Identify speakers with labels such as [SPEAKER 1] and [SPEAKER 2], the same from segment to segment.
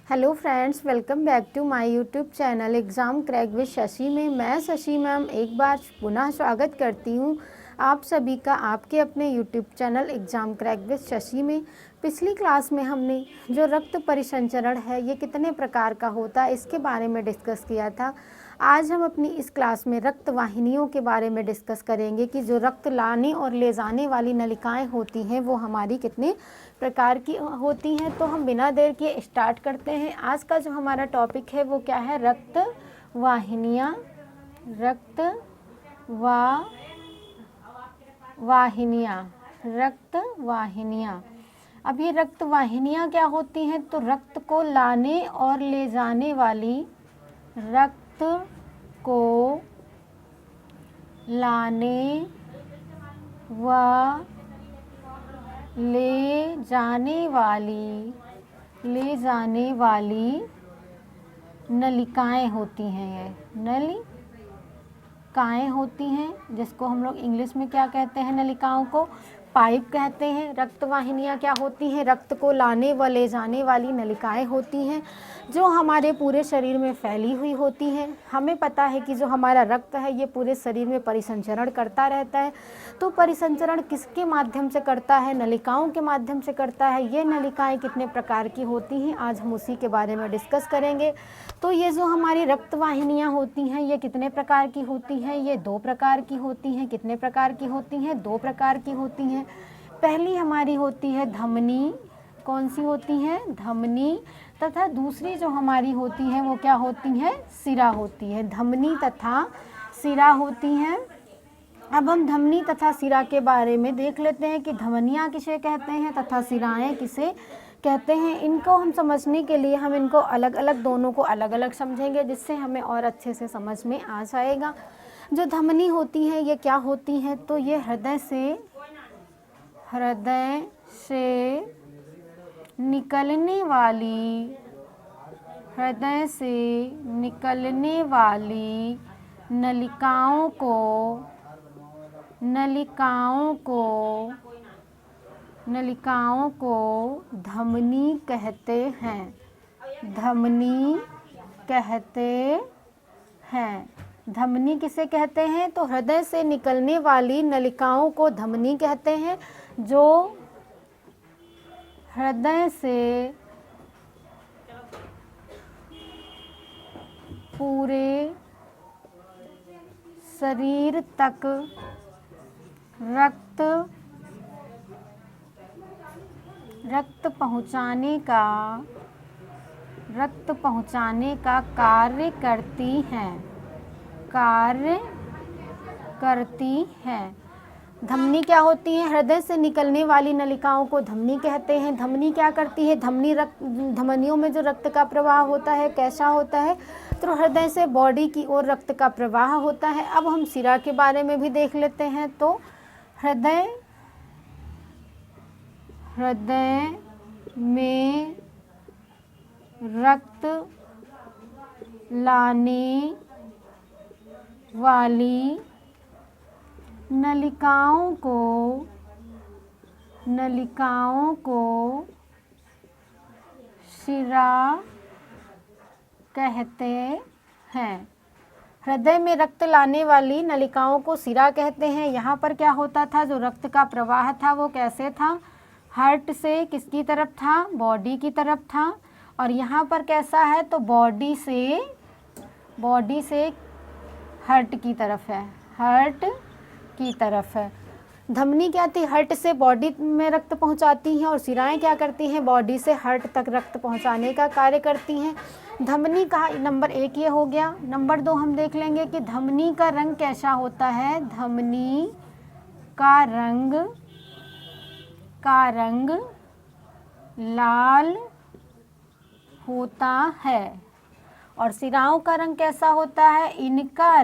[SPEAKER 1] Hello friends, welcome back to my YouTube channel exam crack with Shashi में। मैं Shashi ma'am एक बार पुनः स्वागत करती हूँ आप सभी का आपके अपने YouTube channel exam crack with Shashi में। पिछली क्लास में हमने जो रक्त परिसंचरण है ये कितने प्रकार का होता है इसके बारे में डिस्कस किया था। आज हम अपनी इस क्लास में रक्त वाहिनियों के बारे में डिस्कस करेंगे कि जो रक्त लाने और ले जाने वाली नलिकाएं होती हैं वो हमारी कितने प्रकार की होती हैं। तो हम बिना देर किए स्टार्ट करते हैं। आज का जो हमारा टॉपिक है वो क्या है? रक्त वाहिनियाँ। रक्त वाहिनियाँ। रक्त वाहिनियाँ। अब ये रक्त वाहिनियाँ क्या होती हैं? तो रक्त को लाने और ले जाने वाली, रक्त को लाने व ले जाने वाली नलिकाएं होती हैं। ये नलिकाएं होती हैं जिसको हम लोग इंग्लिश में क्या कहते हैं? नलिकाओं को पाइप कहते हैं। रक्त वाहिनियाँ क्या होती हैं? रक्त को लाने व ले जाने वाली नलिकाएं होती हैं जो हमारे पूरे शरीर में फैली हुई होती हैं। हमें पता है कि जो हमारा रक्त है ये पूरे शरीर में परिसंचरण करता रहता है। तो परिसंचरण किसके माध्यम से करता है? नलिकाओं के माध्यम से करता है। ये नलिकाएं कितने प्रकार की होती हैं आज हम उसी के बारे में डिस्कस करेंगे। तो ये जो हमारी रक्त वाहिनियाँ होती हैं ये कितने प्रकार की होती हैं? ये 2 प्रकार की होती हैं। कितने प्रकार की होती हैं? 2 प्रकार की होती हैं। पहली हमारी होती है धमनी। कौन सी होती है? धमनी। तथा दूसरी जो हमारी होती है वो क्या होती है? सिरा होती है। धमनी तथा सिरा होती हैं। अब हम धमनी तथा सिरा के बारे में देख लेते हैं कि धमनियाँ किसे कहते हैं तथा सिराएं किसे कहते हैं। इनको हम समझने के लिए हम इनको अलग अलग, दोनों को अलग अलग समझेंगे जिससे हमें और अच्छे से समझ में आ जाएगा। जो धमनी होती है ये क्या होती है? तो ये हृदय से निकलने वाली नलिकाओं को धमनी कहते हैं। धमनी किसे कहते हैं? तो हृदय से निकलने वाली नलिकाओं को धमनी कहते हैं। जो हृदय से पूरे शरीर तक रक्त पहुंचाने का कार्य करती हैं। धमनी क्या होती है? हृदय से निकलने वाली नलिकाओं को धमनी कहते हैं। धमनी क्या करती है? धमनियों में जो रक्त का प्रवाह होता है कैसा होता है? तो हृदय से बॉडी की ओर रक्त का प्रवाह होता है। अब हम सिरा के बारे में भी देख लेते हैं। तो हृदय में रक्त लाने वाली नलिकाओं को सिरा कहते हैं। हृदय में रक्त लाने वाली नलिकाओं को सिरा कहते हैं। यहाँ पर क्या होता था? जो रक्त का प्रवाह था वो कैसे था? हार्ट से किसकी तरफ था? बॉडी की तरफ था। और यहाँ पर कैसा है? तो बॉडी से हार्ट की तरफ है। हार्ट की तरफ है। धमनी क्या थी? हार्ट से बॉडी में रक्त पहुंचाती हैं और सिराएं क्या करती हैं? बॉडी से हार्ट तक रक्त पहुंचाने का कार्य करती हैं। धमनी का नंबर 1 ये हो गया। नंबर 2 हम देख लेंगे कि धमनी का रंग कैसा होता है। धमनी का रंग लाल होता है। और सिराओं का रंग कैसा होता है? इनका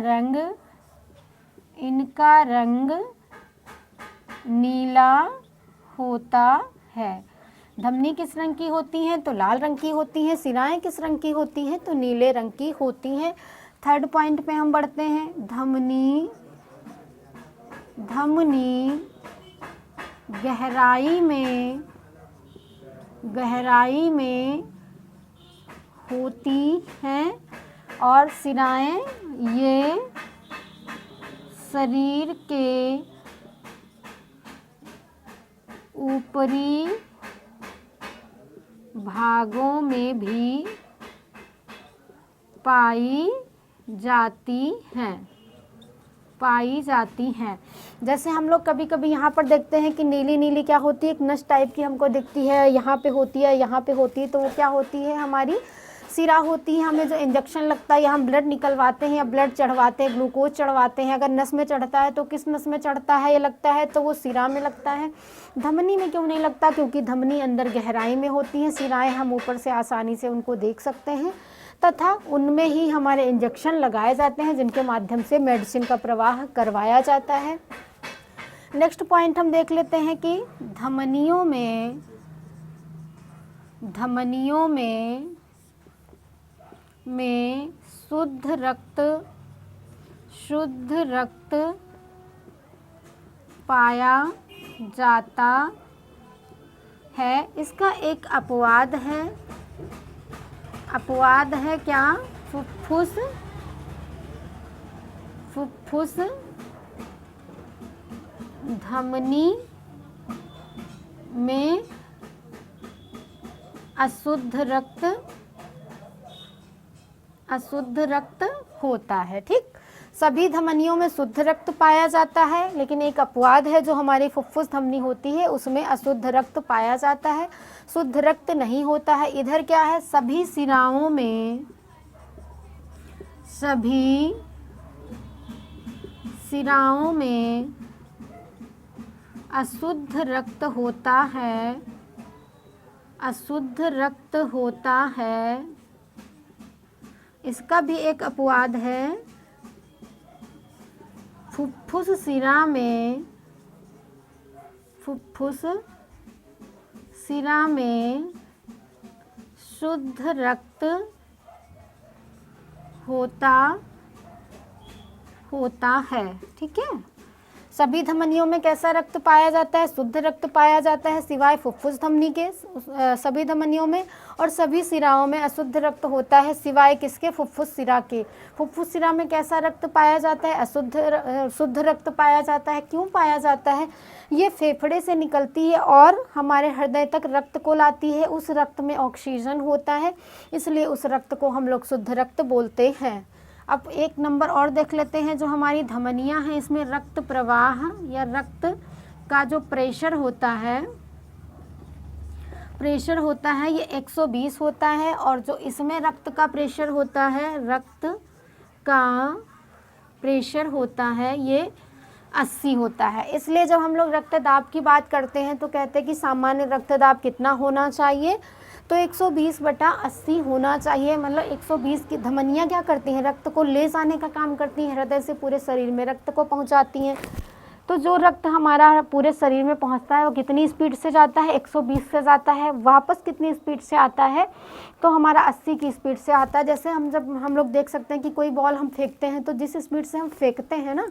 [SPEAKER 1] रंग नीला होता है। धमनी किस रंग की होती हैं? तो लाल रंग की होती हैं। सिराएं किस रंग की होती हैं? तो नीले रंग की होती हैं। थर्ड पॉइंट पे हम बढ़ते हैं। धमनी गहराई में होती हैं और शिराएं ये शरीर के ऊपरी भागों में भी पाई जाती हैं। जैसे हम लोग कभी कभी यहाँ पर देखते हैं कि नीली नीली क्या होती है, एक नस टाइप की हमको दिखती है, यहाँ पे होती है, यहाँ पे होती है, तो वो क्या होती है, हमारी सिरा होती है। हमें जो इंजेक्शन लगता है या हम ब्लड निकलवाते हैं या ब्लड चढ़वाते हैं, ग्लूकोज चढ़वाते हैं, अगर नस में चढ़ता है तो किस नस में चढ़ता है ये लगता है, तो वो सिरा में लगता है। धमनी में क्यों नहीं लगता, क्योंकि धमनी अंदर गहराई में होती है, सिराएं हम ऊपर से आसानी से उनको देख सकते हैं, तथा उनमें ही हमारे इंजेक्शन लगाए जाते हैं जिनके माध्यम से मेडिसिन का प्रवाह करवाया जाता है। नेक्स्ट पॉइंट हम देख लेते हैं कि धमनियों में शुद्ध रक्त पाया जाता है। इसका एक अपवाद है क्या, फुफ्फुस धमनी में अशुद्ध रक्त होता है। ठीक, सभी धमनियों में शुद्ध रक्त पाया जाता है, लेकिन एक अपवाद है, जो हमारी फुफ्फुस धमनी होती है उसमें अशुद्ध रक्त पाया जाता है, शुद्ध रक्त नहीं होता है। इधर क्या है, सभी सिराओं में अशुद्ध रक्त होता है। इसका भी एक अपवाद है, फुफ्फुस सिरा में शुद्ध रक्त होता है। ठीक है, सभी धमनियों में कैसा रक्त पाया जाता है, शुद्ध रक्त पाया जाता है, सिवाय फुफ्फुस धमनी के सभी धमनियों में, और सभी सिराओं में अशुद्ध रक्त होता है, सिवाय किसके, फुफ्फुस सिरा के। फुफ्फुस सिरा में कैसा रक्त पाया जाता है, शुद्ध रक्त पाया जाता है। क्यों पाया जाता है, ये फेफड़े से निकलती है और हमारे हृदय तक रक्त को लाती है, उस रक्त में ऑक्सीजन होता है, इसलिए उस रक्त को हम लोग शुद्ध रक्त बोलते हैं। अब एक नंबर और देख लेते हैं, जो हमारी धमनियां हैं इसमें रक्त प्रवाह या रक्त का जो प्रेशर होता है ये 120 होता है, और जो इसमें रक्त का प्रेशर होता है ये 80 होता है। इसलिए जब हम लोग रक्तदाब की बात करते हैं तो कहते हैं कि सामान्य रक्तदाब कितना होना चाहिए, तो 120/80 होना चाहिए। मतलब 120 की धमनियाँ क्या करती हैं, रक्त को ले जाने का काम करती हैं, हृदय से पूरे शरीर में रक्त को पहुंचाती हैं। तो जो रक्त हमारा पूरे शरीर में पहुंचता है वो कितनी स्पीड से जाता है, 120 से जाता है। वापस कितनी स्पीड से आता है, तो हमारा 80 की स्पीड से आता है। जैसे जब हम लोग देख सकते हैं कि कोई बॉल हम फेंकते हैं, तो जिस स्पीड से हम फेंकते हैं ना,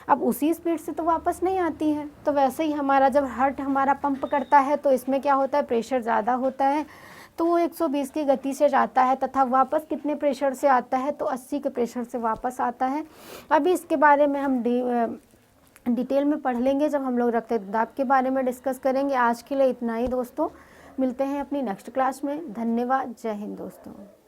[SPEAKER 1] अब उसी स्पीड से तो वापस नहीं आती है। तो वैसे ही हमारा जब हार्ट हमारा पंप करता है तो इसमें क्या होता है, प्रेशर ज़्यादा होता है, तो वो 120 की गति से जाता है, तथा वापस कितने प्रेशर से आता है, तो 80 के प्रेशर से वापस आता है। अभी इसके बारे में हम डिटेल में पढ़ लेंगे जब हम लोग रक्तदाब के बारे में डिस्कस करेंगे। आज के लिए इतना ही दोस्तों, मिलते हैं अपनी नेक्स्ट क्लास में। धन्यवाद, जय हिंद दोस्तों।